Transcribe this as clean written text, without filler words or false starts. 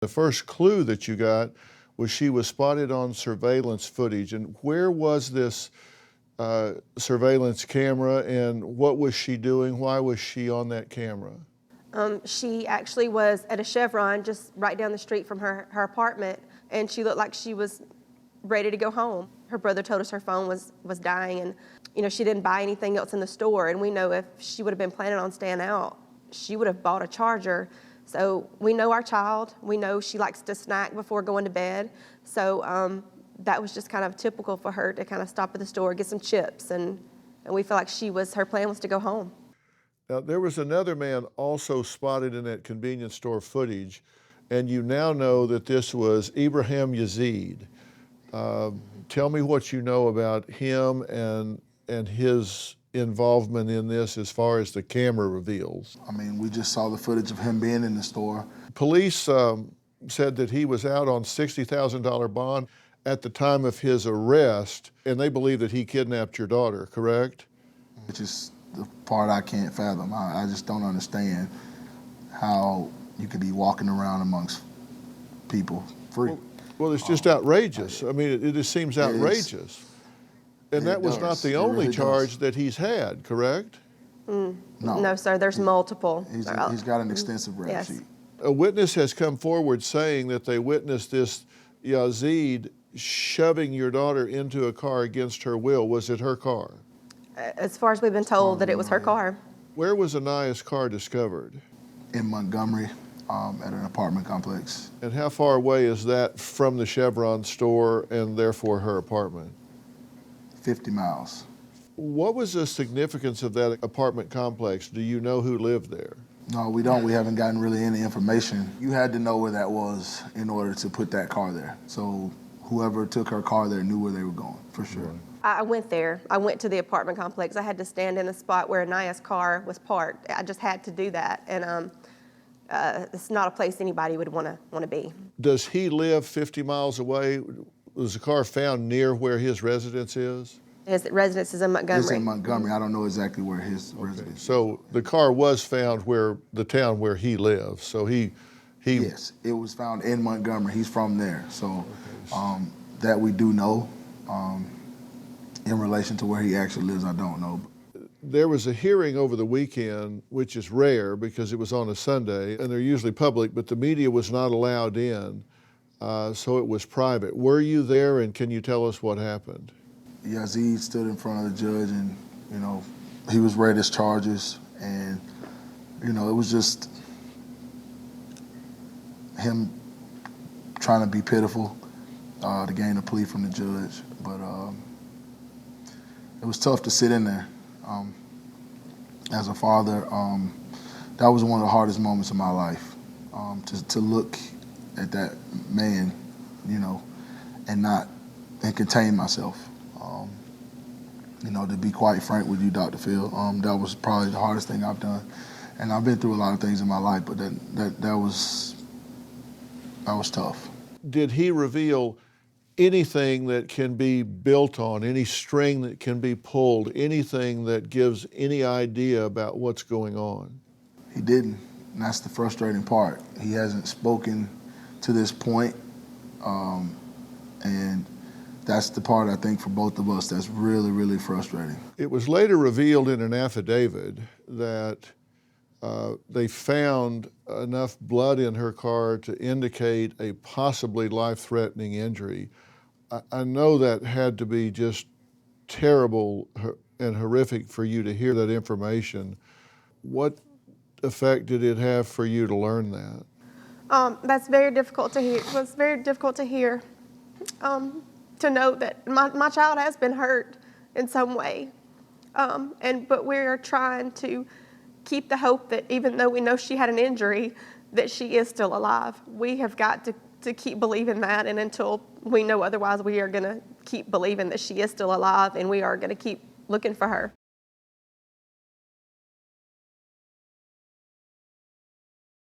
The first clue that you got was she was spotted on surveillance footage. And where was this surveillance camera, and what was she doing? Why was she on that camera? She actually was at a Chevron just right down the street from her apartment, and she looked like she was ready to go home. Her brother told us her phone was dying, and she didn't buy anything else in the store, and we know if she would have been planning on staying out, she would have bought a charger. So we know our child. We know she likes to snack before going to bed. So that was just kind of typical for her to kind of stop at the store, get some chips, and we feel like her plan was to go home. Now, there was another man also spotted in that convenience store footage, and you now know that this was Ibrahim Yazid. Tell me what you know about him and his involvement in this as far as the camera reveals. I mean, we just saw the footage of him being in the store. Police said that he was out on $60,000 bond at the time of his arrest, and they believe that he kidnapped your daughter, correct? Which is the part I can't fathom. I just don't understand how you could be walking around amongst people free. Well, it's just outrageous. I mean, it just seems outrageous. And that was not the only charge that he's had, correct? No, sir, there's multiple. He's got an extensive rap sheet. A witness has come forward saying that they witnessed this Yazid shoving your daughter into a car against her will. Was it her car? As far as we've been told, that it was her car. Where was Aniah's car discovered? In Montgomery, at an apartment complex. And how far away is that from the Chevron store and therefore her apartment? 50 miles. What was the significance of that apartment complex? Do you know who lived there? No, we don't. We haven't gotten really any information. You had to know where that was in order to put that car there. So whoever took her car there knew where they were going, for sure. I went there. I went to the apartment complex. I had to stand in the spot where Aniah's car was parked. I just had to do that. And it's not a place anybody would want to be. Does he live 50 miles away? Was the car found near where his residence is? His residence is in Montgomery. It's in Montgomery. I don't know exactly where his residence is. So the car was found where the town where he lives. So he Yes, it was found in Montgomery. He's from there. So that we do know. In relation to where he actually lives, I don't know. There was a hearing over the weekend, which is rare because it was on a Sunday, and they're usually public, but the media was not allowed in, so it was private. Were you there, and can you tell us what happened? Yazid stood in front of the judge, and he was read his charges, and it was just him trying to be pitiful to gain a plea from the judge, but it was tough to sit in there. As a father, that was one of the hardest moments of my life, to look at that man, and contain myself. To be quite frank with you, Dr. Phil, that was probably the hardest thing I've done. And I've been through a lot of things in my life, but that was tough. Did he reveal anything that can be built on, any string that can be pulled, anything that gives any idea about what's going on? He didn't, and that's the frustrating part. He hasn't spoken to this point, and that's the part, I think, for both of us that's really, really frustrating. It was later revealed in an affidavit that they found enough blood in her car to indicate a possibly life-threatening injury. I know that had to be just terrible and horrific for you to hear that information. What effect did it have for you to learn that? That's very difficult to hear. It was very difficult to hear, to know that my child has been hurt in some way. But we're trying to keep the hope that even though we know she had an injury, that she is still alive. We have got to keep believing that, and until we know otherwise, we are going to keep believing that she is still alive, and we are going to keep looking for her.